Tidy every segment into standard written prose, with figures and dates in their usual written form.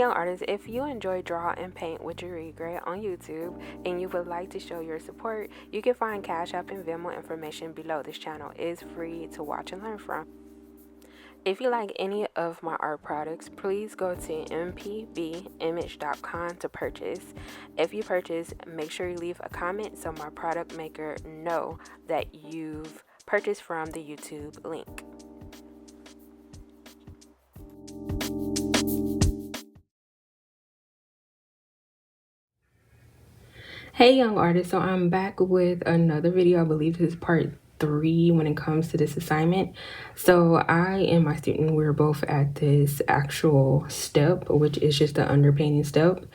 young artists, if you enjoy Draw and Paint What You Regret on YouTube and you would like to show your support, you can find Cash App and Venmo information below. This channel is free to watch and learn from. If you like any of my art products, please go to mpbimage.com to purchase. If you purchase, make sure you leave a comment so my product maker know that you've purchased from the YouTube link. Hey young artists, so I'm back with another video. I believe this is part 3 when it comes to this assignment. So I and my student, we're both at this actual step, which is just the underpainting step.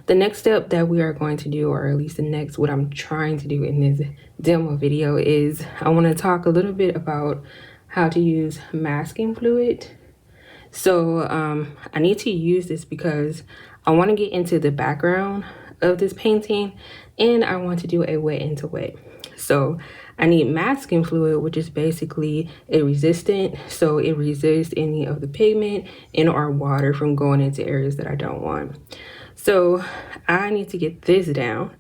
The next step that we are going to do, or at least the next, what I'm trying to do in this demo video, is I want to talk a little bit about how to use masking fluid. So I need to use this because I want to get into the background of this painting and I want to do a wet into wet. So I need masking fluid, which is basically a resistant, so it resists any of the pigment and or water from going into areas that I don't want. So I need to get this down,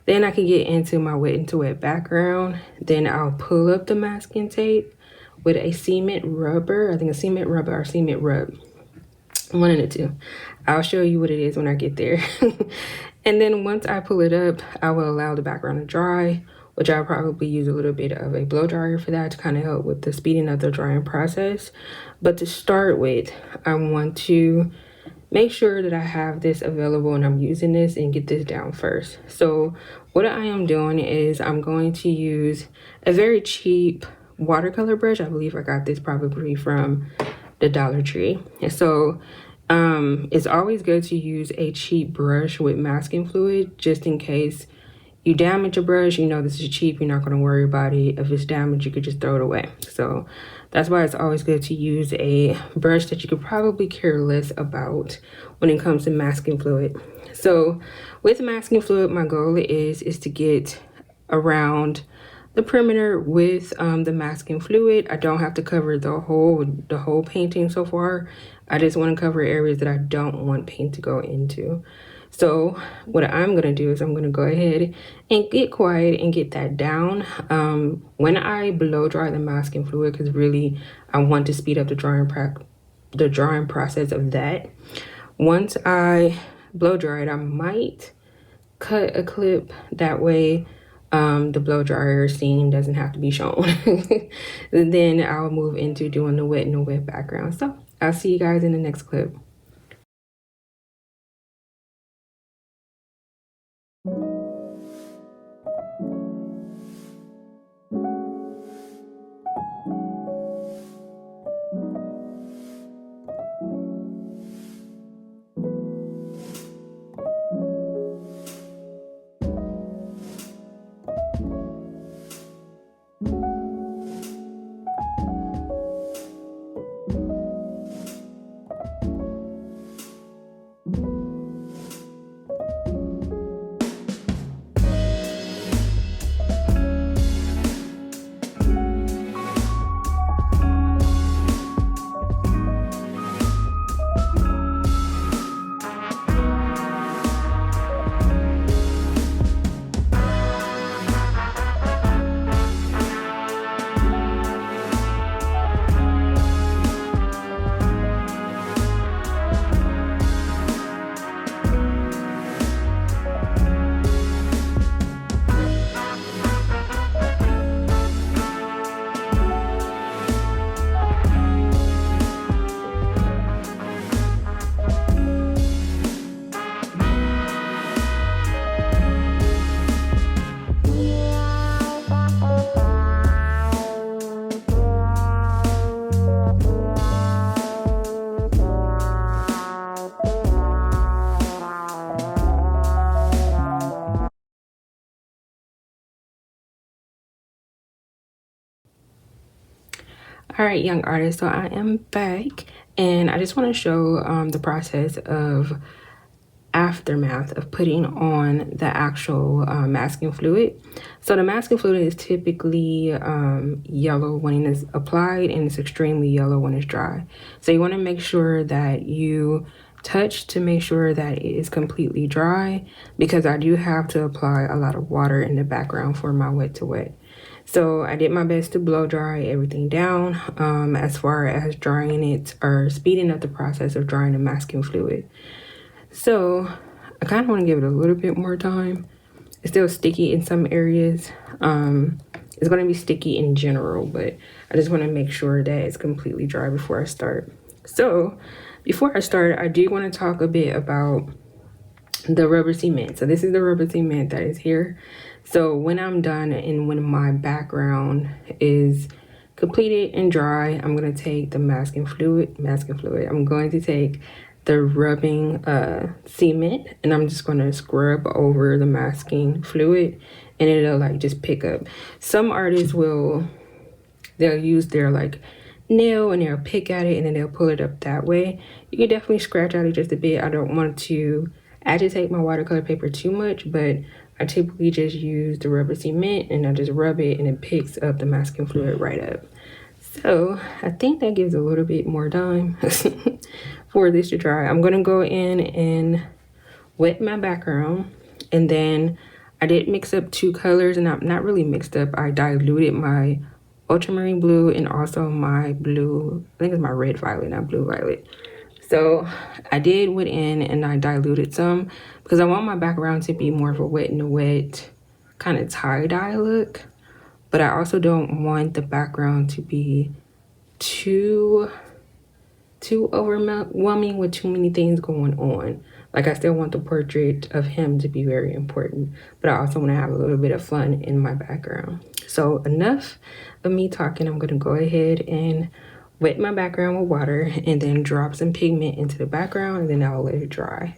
then I can get into my wet into wet background. Then I'll pull up the masking tape with a cement rubber, I think a cement rubber or cement rub, one of the two. I'll show you what it is when I get there. And then once I pull it up, I will allow the background to dry, which I'll probably use a little bit of a blow dryer for that to kind of help with the speeding of the drying process. But to start with, I want to make sure that I have this available and I'm using this and get this down first. So what I am doing is I'm going to use a very cheap watercolor brush. I believe I got this probably from the Dollar Tree. And so it's always good to use a cheap brush with masking fluid, just in case you damage a brush. You know, this is cheap, you're not going to worry about it. If it's damaged, you could just throw it away. So that's why it's always good to use a brush that you could probably care less about when it comes to masking fluid. So with masking fluid, my goal is to get around the perimeter with the masking fluid. I don't have to cover the whole painting so far. I just want to cover areas that I don't want paint to go into. So what I'm going to do is I'm going to go ahead and get quiet and get that down. When I blow dry the masking fluid, because really I want to speed up the drying process of that. Once I blow dry it, I might cut a clip, that way the blow dryer scene doesn't have to be shown. Then I'll move into doing the wet and the wet background. So I'll see you guys in the next clip. All right, young artists, so I am back and I just want to show the process of aftermath of putting on the actual masking fluid. So the masking fluid is typically yellow when it's applied and it's extremely yellow when it's dry. So you want to make sure that you touch to make sure that it is completely dry, because I do have to apply a lot of water in the background for my wet to wet. So I did my best to blow dry everything down as far as drying it or speeding up the process of drying the masking fluid. So I kind of want to give it a little bit more time. It's still sticky in some areas. It's going to be sticky in general, but I just want to make sure that it's completely dry before I start. So before I start, I do want to talk a bit about the rubber cement. So this is the rubber cement that is here. So when I'm done and when my background is completed and dry, I'm going to take the masking fluid. I'm going to take the rubbing cement, and I'm just going to scrub over the masking fluid, and it'll like just pick up. Some artists they'll use their like nail and they'll pick at it and then they'll pull it up that way. You can definitely scratch at it just a bit. I don't want to agitate my watercolor paper too much, but I typically just use the rubber cement and I just rub it and it picks up the masking fluid right up. So I think that gives a little bit more time for this to dry. I'm gonna go in and wet my background, and then I did mix up two colors, and I'm not really mixed up. I diluted my ultramarine blue and also my blue, I think it's my red violet, not blue violet. So I did went in and I diluted some because I want my background to be more of a wet in the wet kind of tie-dye look, but I also don't want the background to be too overwhelming with too many things going on. Like, I still want the portrait of him to be very important, but I also want to have a little bit of fun in my background. So enough of me talking. I'm going to go ahead and wet my background with water and then drop some pigment into the background, and then I'll let it dry.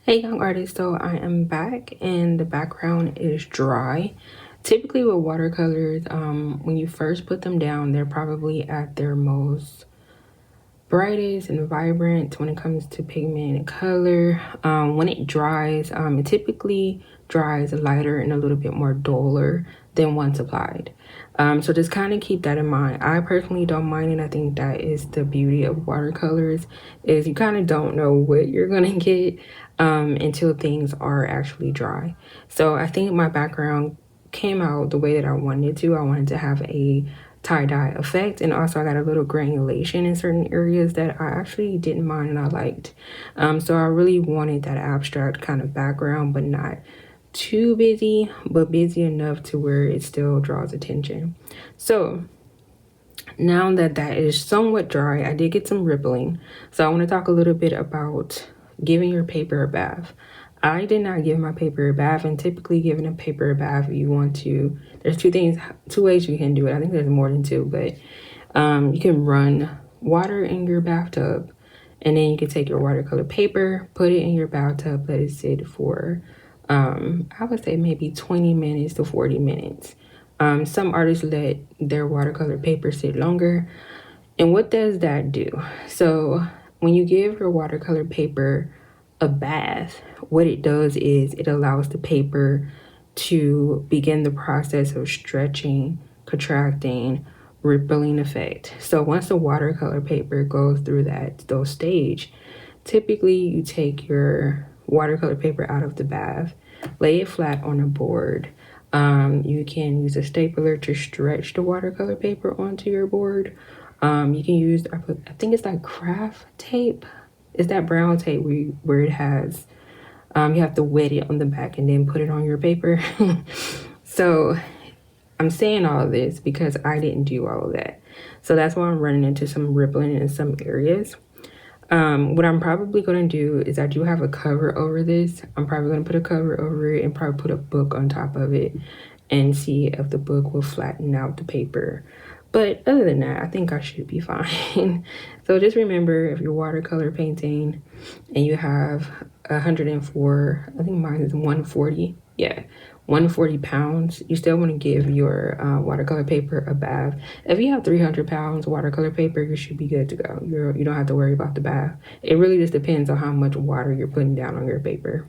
Hey young artists, so I am back and the background is dry. Typically with watercolors, when you first put them down, they're probably at their most brightest and vibrant when it comes to pigment and color. When it dries, it typically dries lighter and a little bit more duller than once applied. So just kind of keep that in mind. I personally don't mind it. I think that is the beauty of watercolors, is you kind of don't know what you're gonna get until things are actually dry. So I think my background came out the way that I wanted to. I wanted to have a tie-dye effect, and also I got a little granulation in certain areas that I actually didn't mind and I liked. So I really wanted that abstract kind of background, but not too busy, but busy enough to where it still draws attention. So now that that is somewhat dry, I did get some rippling. So I want to talk a little bit about giving your paper a bath. I did not give my paper a bath, and typically giving a paper a bath, you want to, there's two ways you can do it. I think there's more than two, but you can run water in your bathtub, and then you can take your watercolor paper, put it in your bathtub, let it sit for, I would say maybe 20 minutes to 40 minutes. Some artists let their watercolor paper sit longer. And what does that do? So when you give your watercolor paper a bath, what it does is it allows the paper to begin the process of stretching, contracting, rippling effect. So once the watercolor paper goes through those stage, typically you take your watercolor paper out of the bath, lay it flat on a board. You can use a stapler to stretch the watercolor paper onto your board. You can use, I think it's like craft tape. It's that brown tape where it has, you have to wet it on the back and then put it on your paper. So I'm saying all of this because I didn't do all of that. So that's why I'm running into some rippling in some areas. What I'm probably going to do is I do have a cover over this. I'm probably going to put a cover over it and probably put a book on top of it and see if the book will flatten out the paper. But other than that, I think I should be fine. So just remember, if you're watercolor painting and you have 104, I think mine is 140. Yeah, 140 pounds. You still want to give your watercolor paper a bath. If you have 300 pounds watercolor paper, you should be good to go. You don't have to worry about the bath. It really just depends on how much water you're putting down on your paper.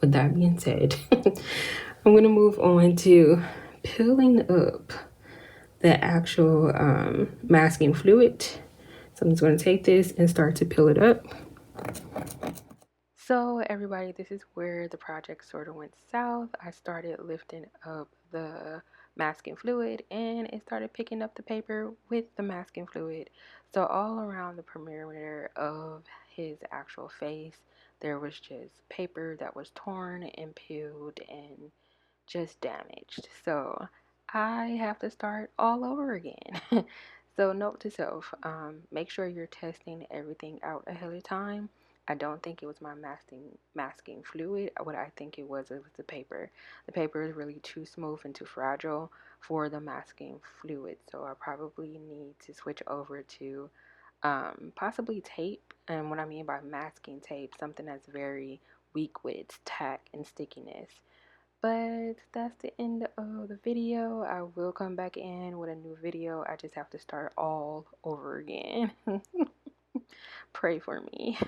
With that being said, I'm going to move on to peeling up the actual masking fluid. So I'm just going to take this and start to peel it up. So everybody, this is where the project sort of went south. I started lifting up the masking fluid and it started picking up the paper with the masking fluid. So all around the perimeter of his actual face, there was just paper that was torn and peeled and just damaged. So I have to start all over again. So note to self, make sure you're testing everything out ahead of time. I don't think it was my masking fluid. What I think it was the paper. The paper is really too smooth and too fragile for the masking fluid. So I probably need to switch over to possibly tape. And what I mean by masking tape, something that's very weak with its tack and stickiness. But that's the end of the video. I will come back in with a new video. I just have to start all over again. Pray for me.